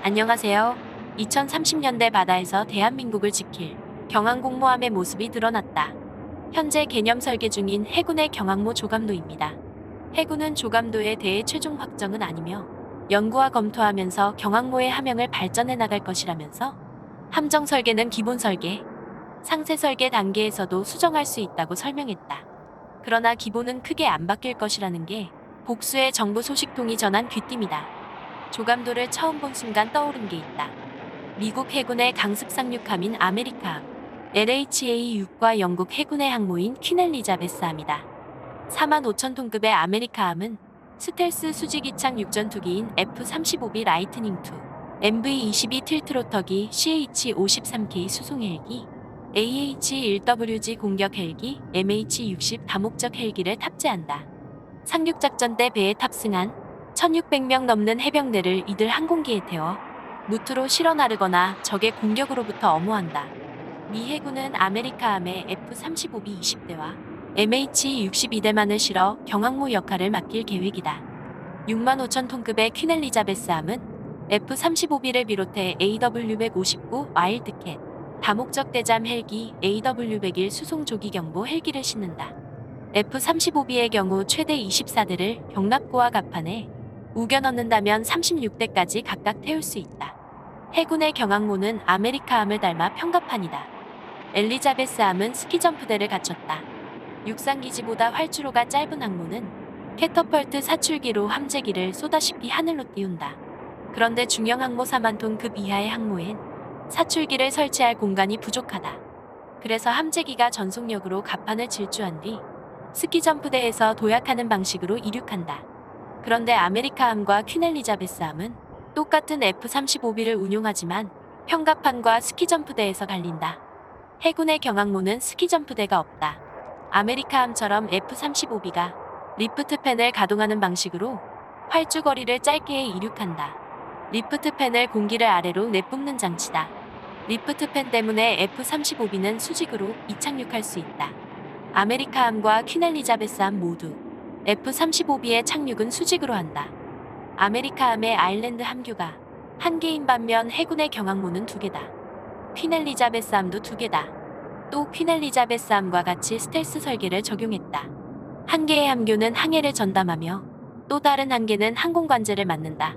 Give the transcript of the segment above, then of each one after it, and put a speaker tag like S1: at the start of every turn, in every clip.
S1: 안녕하세요. 2030년대 바다에서 대한민국을 지킬 경항공모함의 모습이 드러났다. 현재 개념 설계 중인 해군의 경항모 조감도입니다. 해군은 조감도에 대해 최종 확정은 아니며 연구와 검토하면서 경항모의 함형을 발전해 나갈 것이라면서 함정 설계는 기본 설계, 상세 설계 단계에서도 수정할 수 있다고 설명했다. 그러나 기본은 크게 안 바뀔 것이라는 게 복수의 정부 소식통이 전한 귀띔이다. 조감도를 처음 본 순간 떠오른 게 있다. 미국 해군의 강습 상륙함인 아메리카함, LHA-6과 영국 해군의 항모인 퀸 엘리자베스함이다. 45,000톤급의 아메리카함은 스텔스 수직이착 육전투기인 F-35B 라이트닝2, MV-22 틸트로터기 CH-53K 수송 헬기, AH-1WG 공격 헬기, MH-60 다목적 헬기를 탑재한다. 상륙작전 때 배에 탑승한 1,600명 넘는 해병대를 이들 항공기에 태워 무트로 실어 나르거나 적의 공격으로부터 엄호한다. 미 해군은 아메리카함의 F-35B 20대와 MH-62대만을 실어 경항모 역할을 맡길 계획이다. 65,000톤급의 퀸 엘리자베스함은 F-35B를 비롯해 AW-159 와일드캣, 다목적 대잠 헬기 AW-101 수송 조기 경보 헬기를 싣는다. F-35B의 경우 최대 24대를 경납고와 갑판에 우겨 넣는다면 36대까지 각각 태울 수 있다. 해군의 경항모는 아메리카함을 닮아 평갑판이다. 엘리자베스함은 스키점프대를 갖췄다. 육상기지보다 활주로가 짧은 항모는 캐터펄트 사출기로 함재기를 쏘다시피 하늘로 띄운다. 그런데 중형 항모 4만 톤급 이하의 항모엔 사출기를 설치할 공간이 부족하다. 그래서 함재기가 전속력으로 갑판을 질주한 뒤 스키점프대에서 도약하는 방식으로 이륙한다. 그런데 아메리카함과 퀸 엘리자베스함은 똑같은 F-35B를 운용하지만 평갑판과 스키점프대에서 갈린다. 해군의 경항모는 스키점프대가 없다. 아메리카함처럼 F-35B가 리프트팬을 가동하는 방식으로 활주거리를 짧게 이륙한다. 리프트팬을 공기를 아래로 내뿜는 장치다. 리프트팬 때문에 F-35B는 수직으로 이착륙할 수 있다. 아메리카함과 퀸 엘리자베스함 모두 F-35B의 착륙은 수직으로 한다. 아메리카함의 아일랜드 함교가 1개인 반면 해군의 경항모는 2개다. 퀸 엘리자베스함도 2개다. 또 퀸 엘리자베스함과 같이 스텔스 설계를 적용했다. 1개의 함교는 항해를 전담하며 또 다른 1개는 항공관제를 맡는다.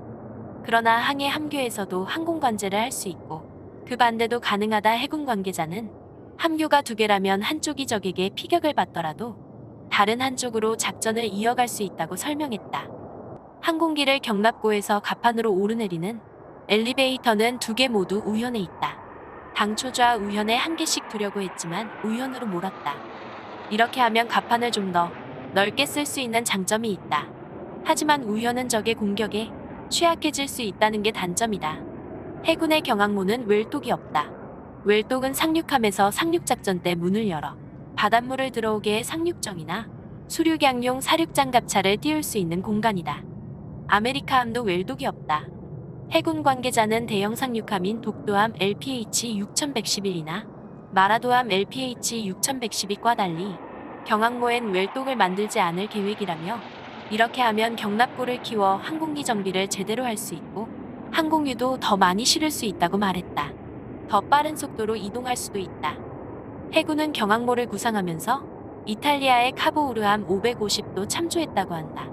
S1: 그러나 항해 함교에서도 항공관제를 할 수 있고 그 반대도 가능하다. 해군 관계자는 함교가 2개라면 한쪽이 적에게 피격을 받더라도 다른 한쪽으로 작전을 이어갈 수 있다고 설명했다. 항공기를 경납고에서 갑판으로 오르내리는 엘리베이터는 2개 모두 우현에 있다. 당초 좌우현에 1개씩 두려고 했지만 우현으로 몰았다. 이렇게 하면 갑판을 좀 더 넓게 쓸 수 있는 장점이 있다. 하지만 우현은 적의 공격에 취약해질 수 있다는 게 단점이다. 해군의 경항모는 웰독이 없다. 웰독은 상륙함에서 상륙작전 때 문을 열어 바닷물을 들어오게 해 상륙정이나 수륙양용 사륙장갑차를 띄울 수 있는 공간이다. 아메리카함도 웰독이 없다. 해군 관계자는 대형 상륙함인 독도함 LPH-6111이나 마라도함 LPH-6112과 달리 경항모엔 웰독을 만들지 않을 계획이라며 이렇게 하면 경납고를 키워 항공기 정비를 제대로 할 수 있고 항공유도 더 많이 실을 수 있다고 말했다. 더 빠른 속도로 이동할 수도 있다. 해군은 경항모를 구상하면서 이탈리아의 카보우르함 550도 참조했다고 한다.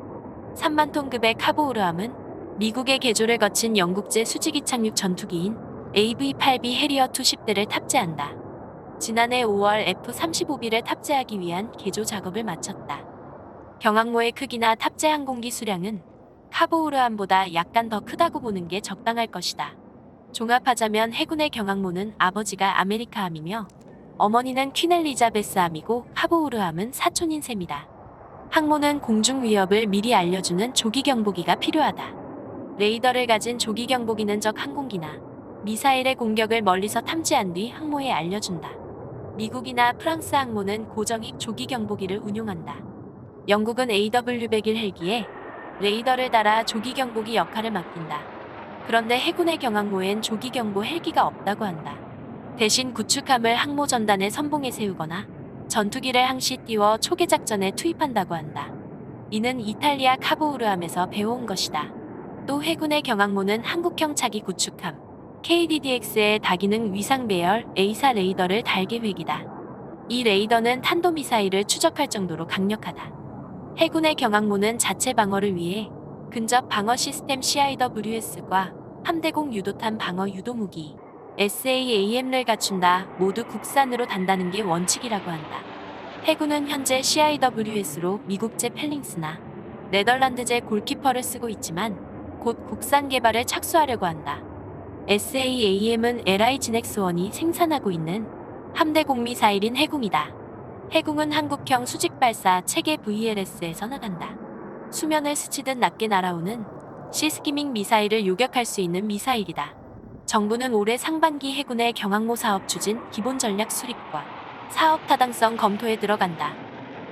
S1: 3만 톤급의 카보우르함은 미국의 개조를 거친 영국제 수직이 착륙 전투기인 AV-8B 해리어 20대를 탑재한다. 지난해 5월 F-35B를 탑재하기 위한 개조 작업을 마쳤다. 경항모의 크기나 탑재 항공기 수량은 카보우르함보다 약간 더 크다고 보는 게 적당할 것이다. 종합하자면 해군의 경항모는 아버지가 아메리카함이며 어머니는 퀸 엘리자베스함이고 카보우르함은 사촌인 셈이다. 항모는 공중 위협을 미리 알려주는 조기경보기가 필요하다. 레이더를 가진 조기경보기는 적 항공기나 미사일의 공격을 멀리서 탐지한 뒤 항모에 알려준다. 미국이나 프랑스 항모는 고정익 조기경보기를 운용한다. 영국은 AW-101 헬기에 레이더를 달아 조기경보기 역할을 맡긴다. 그런데 해군의 경항모엔 조기경보 헬기가 없다고 한다. 대신 구축함을 항모 전단의 선봉에 세우거나 전투기를 항시 띄워 초계작전에 투입한다고 한다. 이는 이탈리아 카보우르함에서 배워온 것이다. 또 해군의 경항모는 한국형 차기 구축함 KDDX의 다기능 위상 배열 A사 레이더를 달 계획이다. 이 레이더는 탄도미사일을 추적할 정도로 강력하다. 해군의 경항모는 자체 방어를 위해 근접 방어 시스템 CIWS과 함대공 유도탄 방어 유도무기 SAAM을 갖춘다. 모두 국산으로 단다는 게 원칙이라고 한다. 해군은 현재 CIWS로 미국제 펠링스나 네덜란드제 골키퍼를 쓰고 있지만 곧 국산 개발에 착수하려고 한다. SAAM은 LI 지넥스1이 생산하고 있는 함대공 미사일인 해궁이다. 해궁은 한국형 수직 발사 체계 VLS에서 나간다. 수면을 스치듯 낮게 날아오는 시스키밍 미사일을 요격할 수 있는 미사일이다. 정부는 올해 상반기 해군의 경항모 사업 추진 기본 전략 수립과 사업 타당성 검토에 들어간다.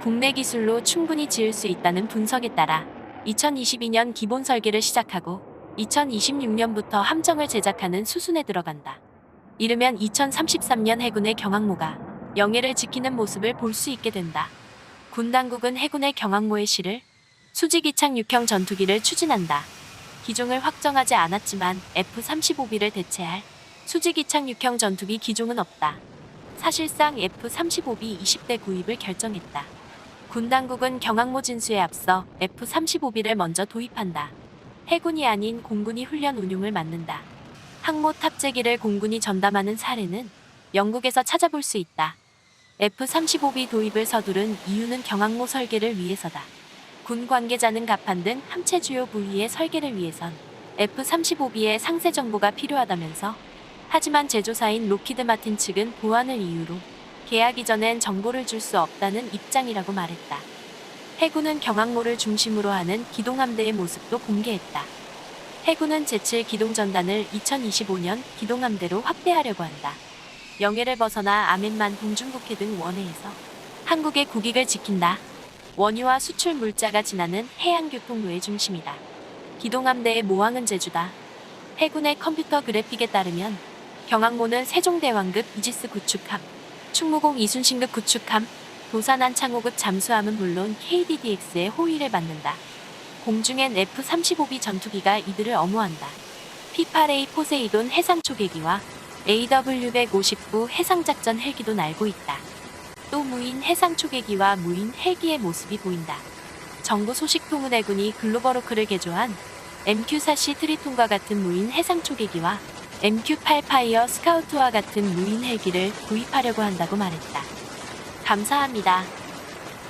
S1: 국내 기술로 충분히 지을 수 있다는 분석에 따라 2022년 기본 설계를 시작하고 2026년부터 함정을 제작하는 수순에 들어간다. 이르면 2033년 해군의 경항모가 영예를 지키는 모습을 볼 수 있게 된다. 군 당국은 해군의 경항모의 실을 수직이착륙형 전투기를 추진한다. 기종을 확정하지 않았지만 F-35B를 대체할 수직이착륙형 전투기 기종은 없다. 사실상 F-35B 20대 구입을 결정했다. 군 당국은 경항모 진수에 앞서 F-35B를 먼저 도입한다. 해군이 아닌 공군이 훈련 운용을 맡는다. 항모 탑재기를 공군이 전담하는 사례는 영국에서 찾아볼 수 있다. F-35B 도입을 서두른 이유는 경항모 설계를 위해서다. 군 관계자는 갑판 등 함체 주요 부위의 설계를 위해선 F-35B의 상세 정보가 필요하다면서 하지만 제조사인 로키드 마틴 측은 보안을 이유로 계약 이전엔 정보를 줄 수 없다는 입장이라고 말했다. 해군은 경항모를 중심으로 하는 기동함대의 모습도 공개했다. 해군은 제7 기동전단을 2025년 기동함대로 확대하려고 한다. 영해를 벗어나 아멘만 동중국해 등 원해에서 한국의 국익을 지킨다. 원유와 수출 물자가 지나는 해양교통로의 중심이다. 기동함대의 모항은 제주다. 해군의 컴퓨터 그래픽에 따르면 경항모는 세종대왕급 이지스 구축함, 충무공 이순신급 구축함, 도산한 창호급 잠수함은 물론 KDDX의 호위를 받는다. 공중엔 F-35B 전투기가 이들을 엄호한다. P-8A 포세이돈 해상초계기와 AW-159 해상작전 헬기도 날고 있다. 또 무인 해상초계기와 무인 헬기의 모습이 보인다. 정부 소식통은 해군이 글로벌호크를 개조한 MQ-4C 트리톤과 같은 무인 해상초계기와 MQ-8 파이어 스카우트와 같은 무인 헬기를 구입하려고 한다고 말했다. 감사합니다.